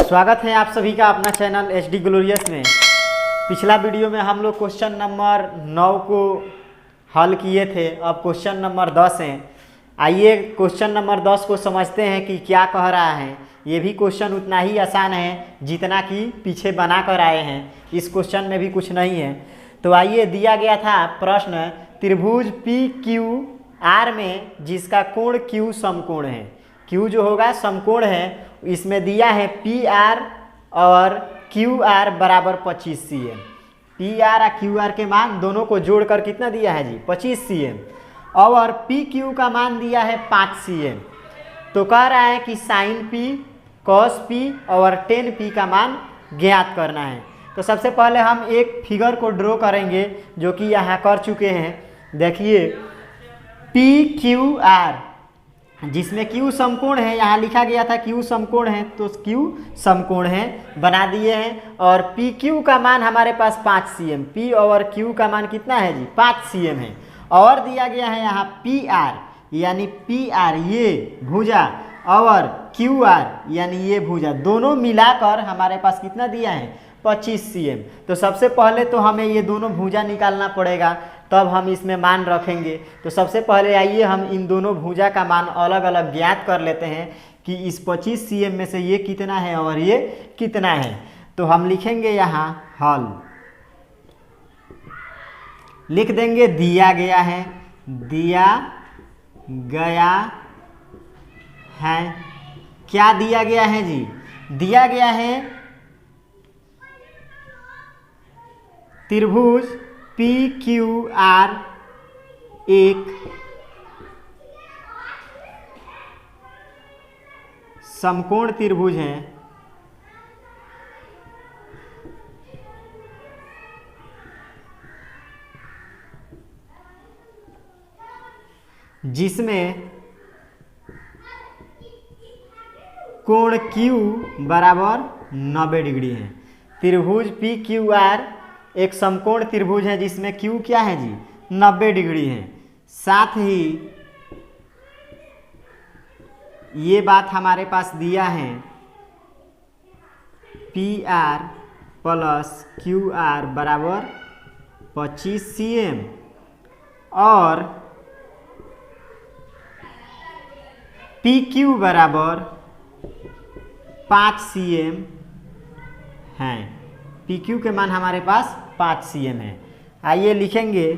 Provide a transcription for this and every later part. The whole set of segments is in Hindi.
स्वागत है आप सभी का अपना चैनल HD ग्लोरियस में। पिछला वीडियो में हम लोग क्वेश्चन नंबर 9 को हल किए थे। अब क्वेश्चन नंबर 10 है। आइए क्वेश्चन नंबर 10 को समझते हैं कि क्या कह रहा है। ये भी क्वेश्चन उतना ही आसान है जितना कि पीछे बना कर आए हैं। इस क्वेश्चन में भी कुछ नहीं है। तो आइए, दिया गया था प्रश्न, त्रिभुज PQR में जिसका कोण Q समकोण है। Q जो होगा समकोण है। इसमें दिया है PR और QR बराबर 25 cm। PR और QR के मान दोनों को जोड़कर कितना दिया है जी? 25 cm। और PQ का मान दिया है 5 cm। तो कह रहा है कि sin P, cos P और tan P का मान ज्ञात करना है। तो सबसे पहले हम एक फिगर को ड्रॉ करेंगे जो कि यहाँ कर चुके हैं। देखिए, PQR जिसमें Q समकोण है, यहाँ लिखा गया था Q समकोण है, तो Q समकोण है, बना दिए हैं। और PQ का मान हमारे पास 5 cm, P और Q का मान कितना है जी? 5 cm है। और दिया गया है यहाँ PR यानी PR ये भुजा और QR यानी ये भुजा, दोनों मिलाकर हमारे पास कितना दिया है? 25 cm। तो सबसे पहले तो हमें ये दोनों भुजा निकालना पड़ेगा, तब हम इसमें मान रखेंगे। तो सबसे पहले आइए हम इन दोनों भुजा का मान अलग अलग ज्ञात कर लेते हैं कि इस 25 cm में से ये कितना है और ये कितना है। तो हम लिखेंगे यहाँ हल, लिख देंगे दिया गया है, दिया गया है। क्या दिया गया है जी? दिया गया है त्रिभुज PQR एक समकोण त्रिभुज है जिसमें कोण Q बराबर 90 डिग्री है। त्रिभुज PQR एक समकोण त्रिभुज है जिसमें Q क्या है जी? 90 डिग्री है। साथ ही ये बात हमारे पास दिया है PR प्लस QR बराबर 25 cm और PQ बराबर 5 cm है। PQ के मान हमारे पास 5 cm है। आइए लिखेंगे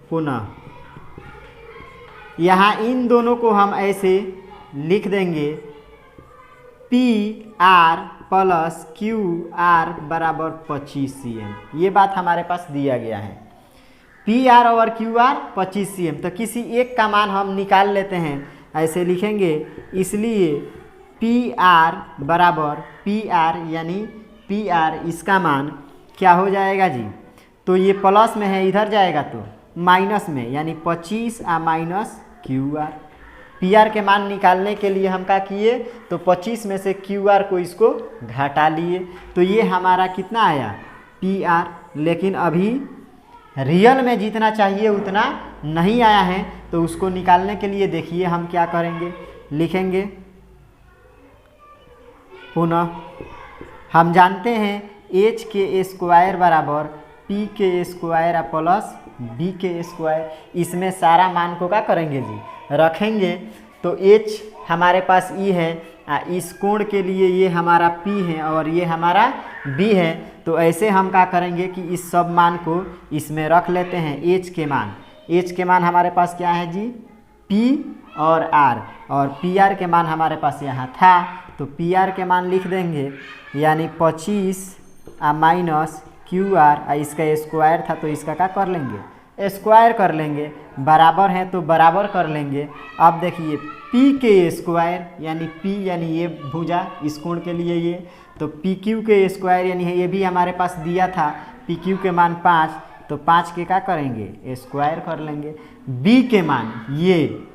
पुनः, यहाँ इन दोनों को हम ऐसे लिख देंगे, PR प्लस QR बराबर 25 cm। ये बात हमारे पास दिया गया है। PR और QR 25 cm। तो किसी एक का मान हम निकाल लेते हैं, ऐसे लिखेंगे। इसलिए PR बराबर PR यानी PR इसका मान क्या हो जाएगा जी? तो ये प्लस में है, इधर जाएगा तो माइनस में, यानी 25 माइनस QR। PR के मान निकालने के लिए हम क्या किए? तो 25 में से QR को इसको घटा लिए। तो ये हमारा कितना आया? PR। लेकिन अभी रियल में जितना चाहिए उतना नहीं आया है। तो उसको निकालने के लिए देखिए हम क्या करेंगे, लिखेंगे पुनः। हम जानते हैं H के स्क्वायर बराबर P के स्क्वायर प्लस B के स्क्वायर। इसमें सारा मान को क्या करेंगे जी? रखेंगे। तो H हमारे पास E है, इस कोण के लिए ये हमारा P है और ये हमारा B है। तो ऐसे हम क्या करेंगे कि इस सब मान को इसमें रख लेते हैं। H के मान, H के मान हमारे पास क्या है जी? P और R, और PR के मान हमारे पास यहाँ था। तो PR के मान लिख देंगे, यानी 25 माइनस QR, इसका स्क्वायर था तो इसका क्या कर लेंगे? स्क्वायर कर लेंगे। बराबर है तो बराबर कर लेंगे। अब देखिए P के स्क्वायर यानी P यानी ये भुजा इस कोण के लिए ये, तो PQ के स्क्वायर यानी है ये भी हमारे पास दिया था। PQ के मान 5, तो 5 के क्या करेंगे? स्क्वायर कर लेंगे। B के मान, ये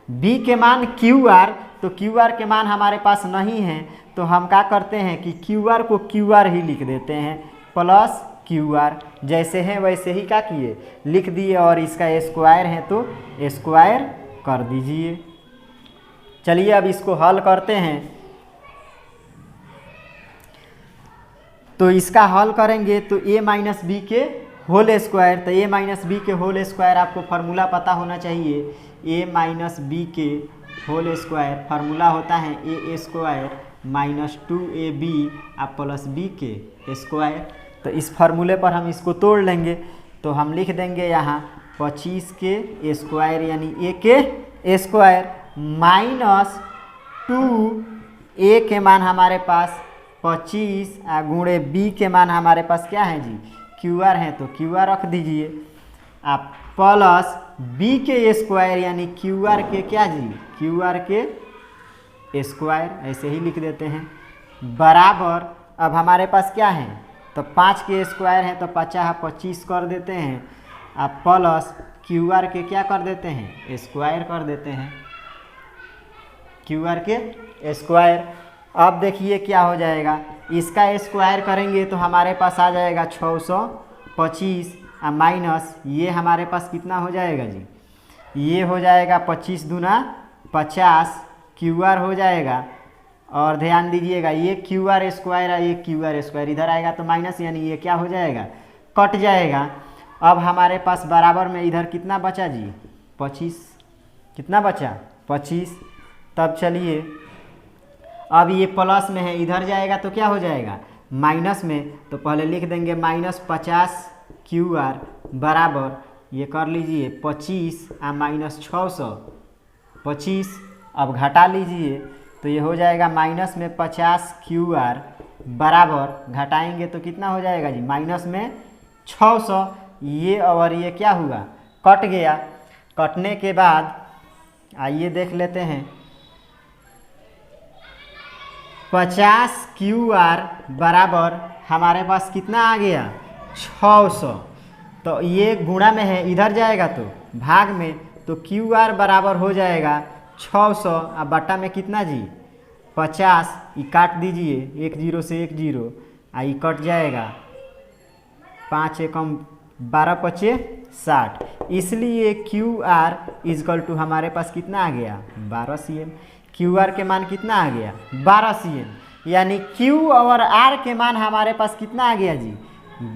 B के मान QR, तो QR के मान हमारे पास नहीं है। तो हम क्या करते हैं कि QR को QR ही लिख देते हैं, प्लस QR। जैसे है वैसे ही क्या किए? लिख दिए। और इसका स्क्वायर है तो स्क्वायर कर दीजिए। चलिए अब इसको हल करते हैं। तो इसका हल करेंगे तो a माइनस बी के होल स्क्वायर, तो a माइनस बी के होल स्क्वायर आपको फार्मूला पता होना चाहिए। a माइनस बी के होल स्क्वायर फार्मूला होता है ए स्क्वायर माइनस 2ab आप प्लस बी के स्क्वायर। तो इस फार्मूले पर हम इसको तोड़ लेंगे, तो हम लिख देंगे यहाँ 25 के स्क्वायर यानी a के स्क्वायर माइनस 2a के मान हमारे पास 25 गुणे b के मान हमारे पास क्या है जी QR है, तो QR रख दीजिए आप प्लस b के स्क्वायर यानी QR के क्या जी QR के स्क्वायर ऐसे ही लिख देते हैं बराबर। अब हमारे पास क्या है तो 5 के स्क्वायर है तो 25 कर देते हैं, आप प्लस QR के क्या कर देते हैं स्क्वायर कर देते हैं QR के स्क्वायर। अब देखिए क्या हो जाएगा, इसका स्क्वायर करेंगे तो हमारे पास आ जाएगा 625 माइनस ये हमारे पास कितना हो जाएगा जी, ये हो जाएगा 25 दूना 50 QR हो जाएगा। और ध्यान दीजिएगा ये QR स्क्वायर है, ये QR स्क्वायर इधर आएगा तो माइनस यानी ये क्या हो जाएगा कट जाएगा। अब हमारे पास बराबर में इधर कितना बचा जी 25, कितना बचा 25। तब चलिए अब ये प्लस में है इधर जाएगा तो क्या हो जाएगा माइनस में, तो पहले लिख देंगे माइनस 50 QR बराबर ये कर लीजिए 25 माइनस 625। अब घटा लीजिए तो ये हो जाएगा माइनस में 50 QR बराबर घटाएंगे तो कितना हो जाएगा जी माइनस में 600। ये और ये क्या हुआ कट गया। कटने के बाद आइए देख लेते हैं 50 QR बराबर हमारे पास कितना आ गया 600। तो ये गुणा में है इधर जाएगा तो भाग में, तो QR बराबर हो जाएगा 600 अब बट्टा में कितना जी 50, ये काट दीजिए 1 0 से 1 0 ये कट जाएगा 5 एकम 12 पचे 60, इसलिए QR इजकल टू हमारे पास कितना आ गया 12 cm। QR के मान कितना आ गया 12 cm, यानी Q और R के मान हमारे पास कितना आ गया जी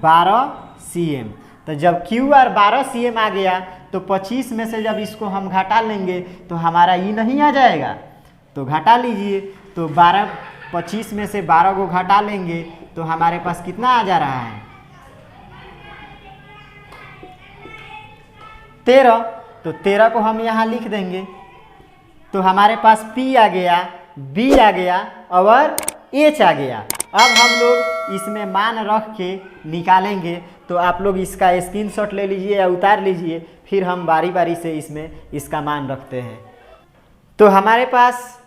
12 cm। तो जब QR 12 cm आ गया तो 25 में से जब इसको हम घटा लेंगे तो हमारा ये नहीं आ जाएगा, तो घटा लीजिए। तो 25 में से 12 को घटा लेंगे तो हमारे पास कितना आ जा रहा है 13। तो 13 को हम यहाँ लिख देंगे तो हमारे पास P आ गया, B आ गया और H आ गया। अब हम लोग इसमें मान रख के निकालेंगे, तो आप लोग इसका स्क्रीनशॉट ले लीजिए या उतार लीजिए, फिर हम बारी बारी से इसमें इसका मान रखते हैं। तो हमारे पास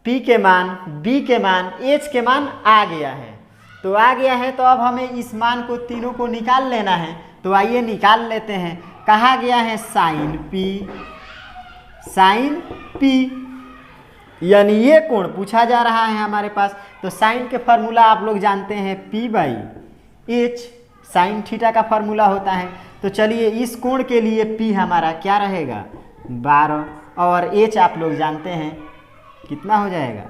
P के मान, B के मान, H के मान आ गया है। तो आ गया है तो अब हमें इस मान को तीनों को निकाल लेना है। तो आइए निकाल लेते हैं। कहा गया है साइन P यानी ये कोण पूछा जा रहा है हमारे पास। तो साइन के फार्मूला आप लोग जानते हैं P/H, साइन थीटा का फार्मूला होता है। तो चलिए इस कोण के लिए P हमारा क्या रहेगा 12 और H आप लोग जानते हैं कितना हो जाएगा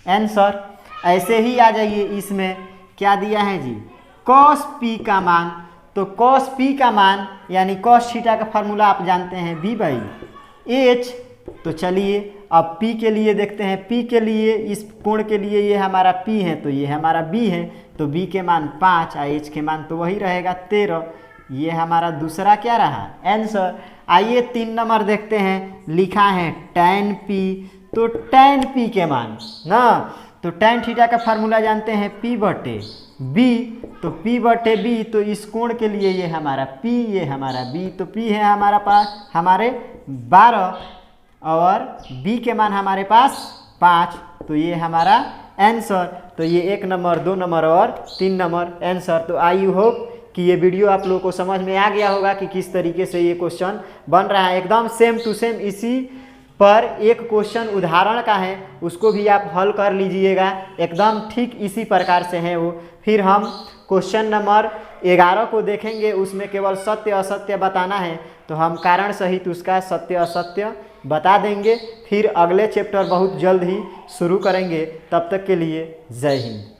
आंसर। ऐसे ही आ जाइए, इसमें क्या दिया है जी cos P का मान। तो cos P का मान यानी cos थीटा का फार्मूला आप जानते हैं V/H। तो चलिए अब P के लिए देखते हैं। P के लिए इस कोण के लिए ये हमारा P है तो ये हमारा B है, तो B के मान 5 और H के मान तो वही रहेगा 13। ये हमारा दूसरा क्या रहा आंसर। आइए 3 नंबर देखते हैं। लिखा है tan P, तो tan P के मान ना, तो tan थीटा का फार्मूला जानते हैं P/B। तो P/B, तो इस कोण के लिए ये हमारा P, ये हमारा B। तो P है हमारा पास हमारे 12 और B के मान हमारे पास 5। तो ये हमारा आंसर। तो ये 1 नंबर 2 नंबर और 3 नंबर आंसर। तो आई होप कि ये वीडियो आप लोगों को समझ में आ गया होगा कि किस तरीके से ये क्वेश्चन बन रहा है। एकदम सेम टू सेम इसी पर एक क्वेश्चन उदाहरण का है, उसको भी आप हल कर लीजिएगा। एकदम ठीक इसी प्रकार से है वो। फिर हम क्वेश्चन नंबर 11 को देखेंगे, उसमें केवल सत्य असत्य बताना है, तो हम कारण सहित उसका सत्य असत्य बता देंगे। फिर अगले चैप्टर बहुत जल्द ही शुरू करेंगे। तब तक के लिए जय हिंद।